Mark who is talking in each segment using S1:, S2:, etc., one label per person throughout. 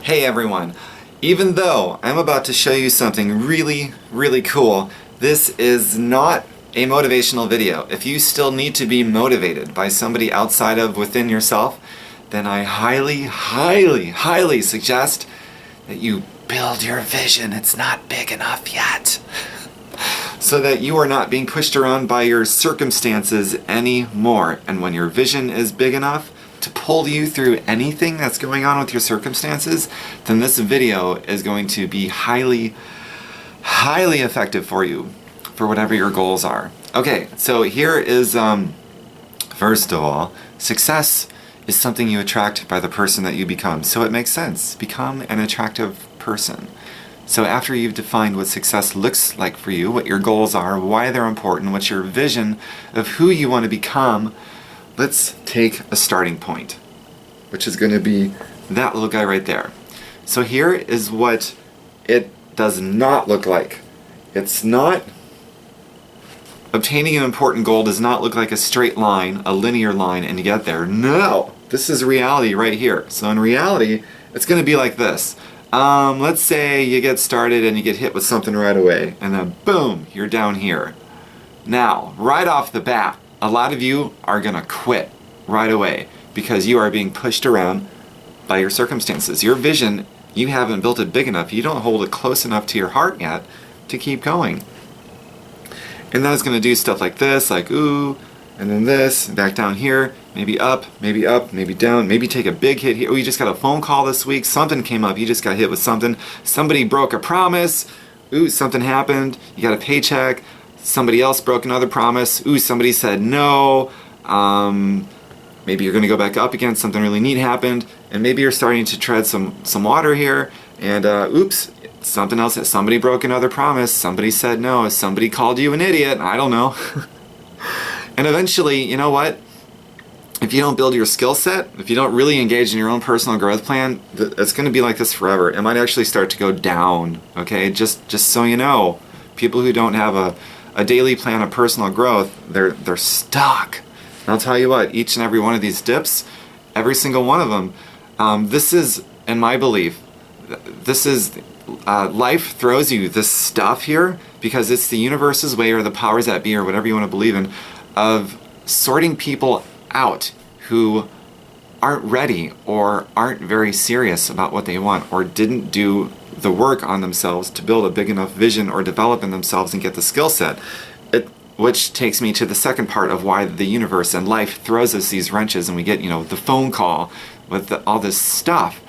S1: Hey everyone, even though I'm about to show you something really cool, this is not a motivational video. If you still need to be motivated by somebody outside of within yourself, then I highly suggest that you build your vision. It's not big enough yet. So that you are not being pushed around by your circumstances anymore. And when your vision is big enough to pull you through anything that's going on with your circumstances, then this video is going to be highly effective for you, for whatever your goals are. Okay, so here is, first of all, success is something you attract by the person that you become. So it makes sense. Become an attractive person. So after you've defined what success looks like for you, what your goals are, why they're important, what's your vision of who you want to become, let's take a starting point, which is going to be that little guy right there. So here is what it does not look like. It's not, obtaining an important goal does not look like a straight line, a linear line, and you get there. No! This is reality right here. So in reality, it's going to be like this. Let's say you get started and you get hit with something right away, and then boom, you're down here. Now, right off the bat, a lot of you are gonna quit right away because you are being pushed around by your circumstances. Your vision, you haven't built it big enough. You don't hold it close enough to your heart yet to keep going. And then it's gonna do stuff like this, like ooh, and then this, back down here, maybe up, maybe down, maybe take a big hit here. Oh, you just got a phone call this week, something came up, you just got hit with something, somebody broke a promise, ooh, something happened, you got a paycheck, somebody else broke another promise, ooh, somebody said no, maybe you're gonna go back up again, something really neat happened, and maybe you're starting to tread some water here, and oops, something else, somebody broke another promise, somebody said no, somebody called you an idiot, I don't know. And eventually, you know what? If you don't build your skill set, if you don't really engage in your own personal growth plan, it's going to be like this forever. It might actually start to go down, okay? Just so you know, people who don't have a daily plan of personal growth, they're stuck. And I'll tell you what, each and every one of these dips, every single one of them, this is, in my belief, this is, life throws you this stuff here because it's the universe's way, or the powers that be, or whatever you want to believe in, of sorting people out who aren't ready or aren't very serious about what they want or didn't do the work on themselves to build a big enough vision or develop in themselves and get the skill set. Which takes me to the second part of why the universe and life throws us these wrenches and we get, the phone call with all this stuff,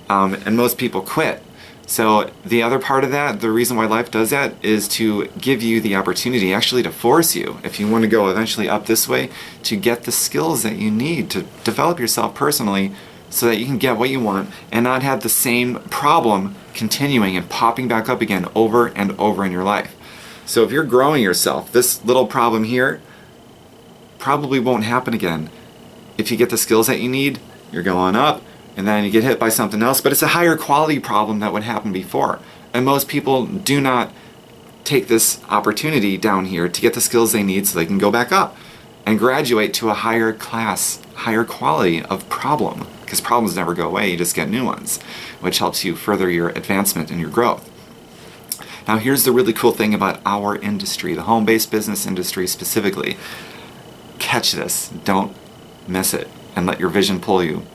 S1: and most people quit. So the other part of that, the reason why life does that, is to give you the opportunity, actually to force you, if you want to go eventually up this way, to get the skills that you need to develop yourself personally so that you can get what you want and not have the same problem continuing and popping back up again over and over in your life. So if you're growing yourself, this little problem here probably won't happen again. If you get the skills that you need, you're going up, and then you get hit by something else, but it's a higher quality problem that would happen before. And most people do not take this opportunity down here to get the skills they need so they can go back up and graduate to a higher class, higher quality of problem. Because problems never go away, you just get new ones, which helps you further your advancement and your growth. Now here's the really cool thing about our industry, the home-based business industry specifically. Catch this, don't miss it, and let your vision pull you.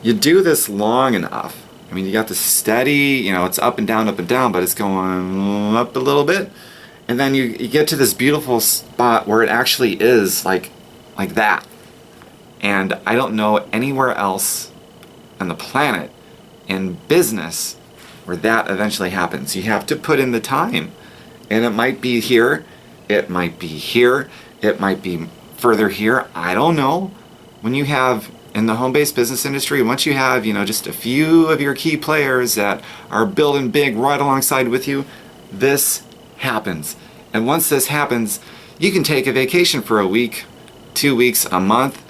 S1: You do this long enough. I mean, you got the steady, it's up and down, but it's going up a little bit. And then you get to this beautiful spot where it actually is like that. And I don't know anywhere else on the planet in business where that eventually happens. You have to put in the time. And it might be here, it might be here, it might be further here, I don't know. When you have, in the home-based business industry, once you have, just a few of your key players that are building big right alongside with you, this happens. And once this happens, you can take a vacation for a week, 2 weeks, a month,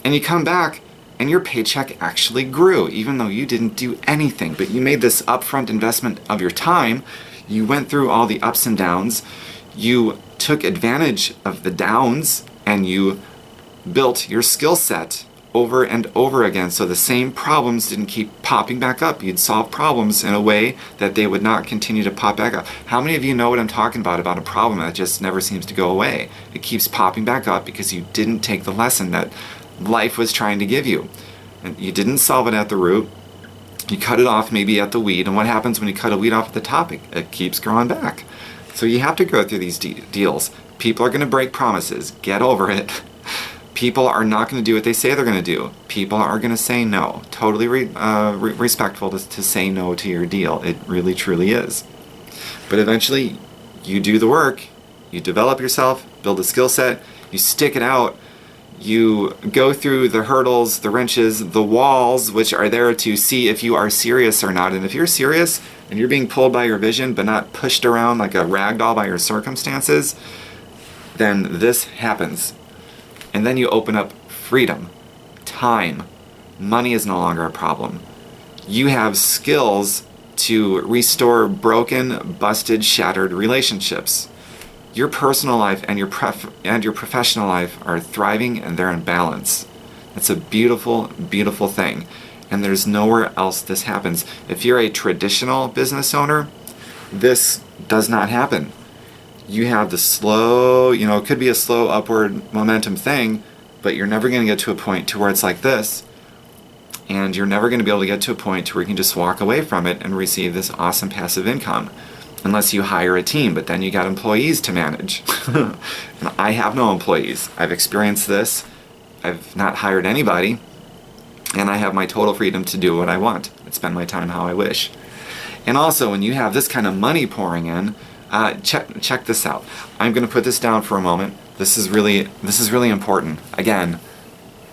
S1: and you come back and your paycheck actually grew, even though you didn't do anything. But you made this upfront investment of your time, you went through all the ups and downs, you took advantage of the downs, and you built your skill set over and over again, so the same problems didn't keep popping back up. You'd solve problems in a way that they would not continue to pop back up. How many of you know what I'm talking about a problem that just never seems to go away? It keeps popping back up because you didn't take the lesson that life was trying to give you. And you didn't solve it at the root. You cut it off maybe at the weed, and what happens when you cut a weed off at the top? It keeps growing back. So you have to go through these deals. People are going to break promises. Get over it. People are not going to do what they say they're going to do. People are going to say no. Totally respectful to say no to your deal. It really, truly is. But eventually, you do the work. You develop yourself, build a skill set, you stick it out, you go through the hurdles, the wrenches, the walls, which are there to see if you are serious or not. And if you're serious and you're being pulled by your vision but not pushed around like a rag doll by your circumstances, then this happens. And then you open up freedom, time. Money is no longer a problem. You have skills to restore broken, busted, shattered relationships. Your personal life and your professional life are thriving and they're in balance. It's a beautiful, beautiful thing. And there's nowhere else this happens. If you're a traditional business owner, this does not happen. You have the slow, it could be a slow upward momentum thing, but you're never going to get to a point to where it's like this. And you're never going to be able to get to a point to where you can just walk away from it and receive this awesome passive income. Unless you hire a team, but then you got employees to manage. And I have no employees. I've experienced this. I've not hired anybody. And I have my total freedom to do what I want and spend my time how I wish. And also, when you have this kind of money pouring in, check this out. I'm going to put this down for a moment. This is really important. Again,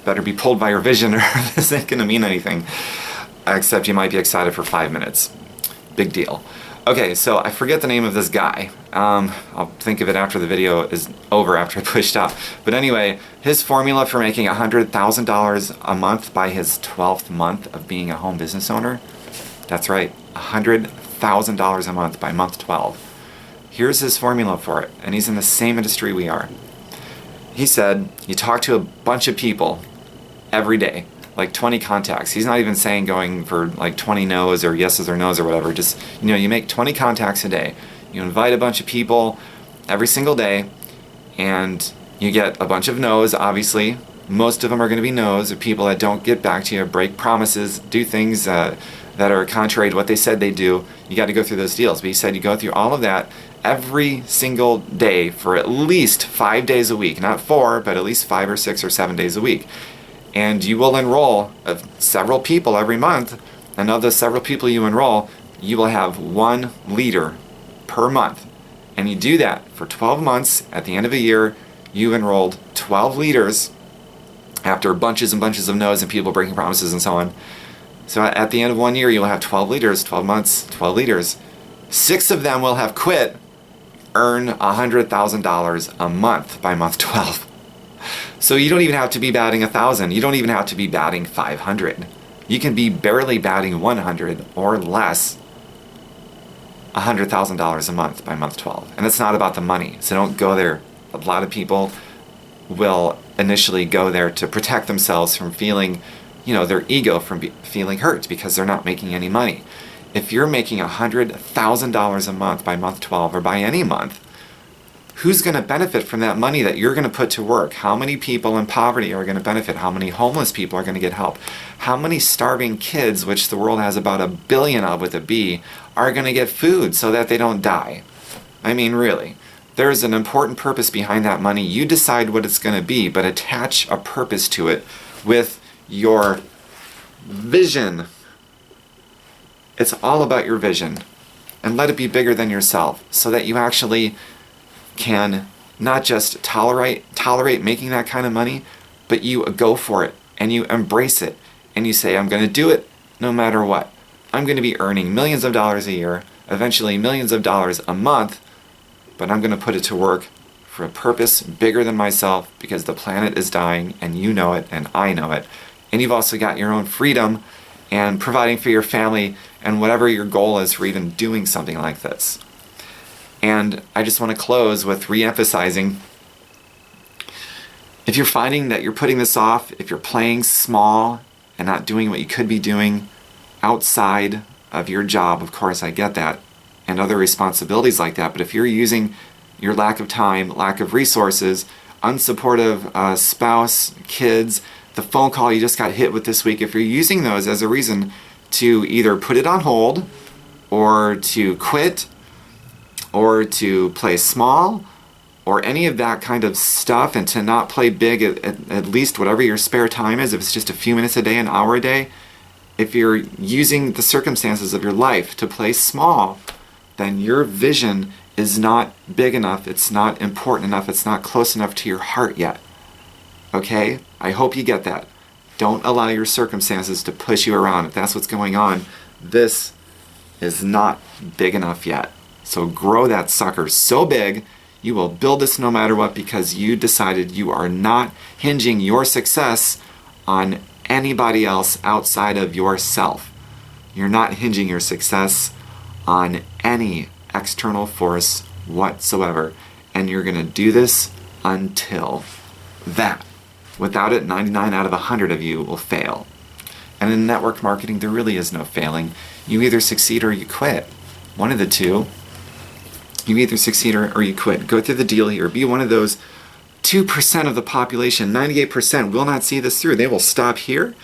S1: better be pulled by your vision or this ain't going to mean anything. Except you might be excited for 5 minutes. Big deal. Okay, so I forget the name of this guy. I'll think of it after the video is over, after I push stop. But anyway, his formula for making $100,000 a month by his 12th month of being a home business owner, that's right, $100,000 a month by month 12. Here's his formula for it, and he's in the same industry we are. He said, you talk to a bunch of people every day, like 20 contacts. He's not even saying going for like 20 no's or yeses or no's or whatever. Just, you make 20 contacts a day. You invite a bunch of people every single day, and you get a bunch of no's, obviously. Most of them are going to be no's, or people that don't get back to you, break promises, do things that are contrary to what they said they do. You got to go through those deals. But he said you go through all of that every single day for at least 5 days a week. Not 4, but at least 5 or 6 or 7 days a week. And you will enroll several people every month. And of those several people you enroll, you will have one leader per month. And you do that for 12 months. At the end of a year, you've enrolled 12 leaders after bunches and bunches of no's and people breaking promises and so on. So at the end of 1 year, you'll have 12 leaders, 12 months, 12 leaders. 6 of them will have quit, earn $100,000 a month by month 12. So you don't even have to be batting 1,000. You don't even have to be batting 500. You can be barely batting 100 or less, $100,000 a month by month 12. And it's not about the money, so don't go there. A lot of people will initially go there to protect themselves from feeling, their ego from feeling hurt because they're not making any money. If you're making $100,000 a month by month 12 or by any month, who's going to benefit from that money that you're going to put to work? How many people in poverty are going to benefit? How many homeless people are going to get help? How many starving kids, which the world has about 1 billion of with a B, are going to get food so that they don't die? I mean, really. There's an important purpose behind that money. You decide what it's going to be, but attach a purpose to it with your vision. It's all about your vision. And let it be bigger than yourself so that you actually can not just tolerate making that kind of money, but you go for it and you embrace it and you say, I'm going to do it no matter what. I'm going to be earning millions of dollars a year, eventually millions of dollars a month, but I'm going to put it to work for a purpose bigger than myself because the planet is dying and you know it and I know it. And you've also got your own freedom and providing for your family and whatever your goal is for even doing something like this. And I just want to close with re-emphasizing If you're finding that you're putting this off, if you're playing small and not doing what you could be doing outside of your job, of course, I get that, and other responsibilities like that, but if you're using your lack of time, lack of resources, unsupportive spouse, kids, the phone call you just got hit with this week, if you're using those as a reason to either put it on hold or to quit or to play small or any of that kind of stuff, and to not play big at least whatever your spare time is, if it's just a few minutes a day, an hour a day, if you're using the circumstances of your life to play small, then your vision is not big enough, it's not important enough, it's not close enough to your heart yet. Okay? I hope you get that. Don't allow your circumstances to push you around. If that's what's going on, this is not big enough yet. So grow that sucker so big, you will build this no matter what, because you decided you are not hinging your success on anybody else outside of yourself. You're not hinging your success on any external force whatsoever. And you're going to do this until that. Without it, 99 out of 100 of you will fail. And in network marketing, there really is no failing. You either succeed or you quit. One of the two. You either succeed or you quit. Go through the deal here. Be one of those 2% of the population. 98% will not see this through. They will stop here,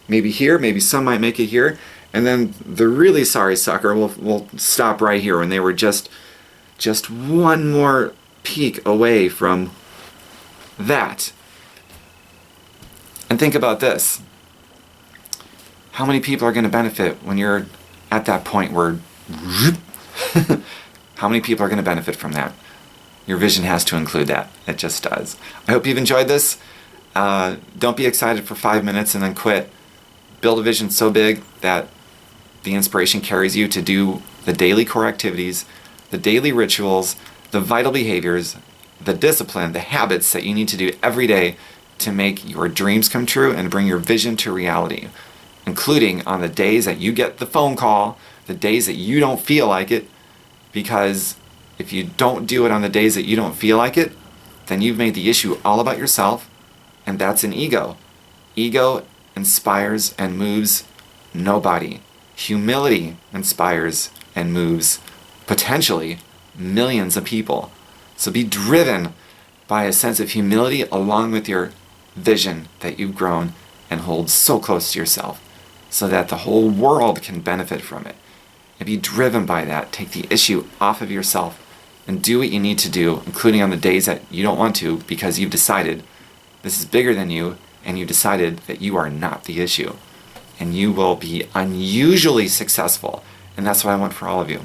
S1: maybe some might make it here, and then the really sorry sucker will stop right here when they were just one more peak away from that. And think about this. How many people are going to benefit when you're at that point where how many people are going to benefit from that? Your vision has to include that. It just does. I hope you've enjoyed this. Don't be excited for 5 minutes and then quit. Build a vision so big that the inspiration carries you to do the daily core activities, the daily rituals, the vital behaviors, the discipline, the habits that you need to do every day to make your dreams come true and bring your vision to reality, including on the days that you get the phone call, the days that you don't feel like it, because if you don't do it on the days that you don't feel like it, then you've made the issue all about yourself, and that's an ego. Ego inspires and moves nobody. Humility inspires and moves potentially millions of people. So be driven by a sense of humility along with your vision that you've grown and hold so close to yourself so that the whole world can benefit from it. And be driven by that. Take the issue off of yourself and do what you need to do, including on the days that you don't want to, because you've decided this is bigger than you, and you decided that you are not the issue. And you will be unusually successful. And that's what I want for all of you.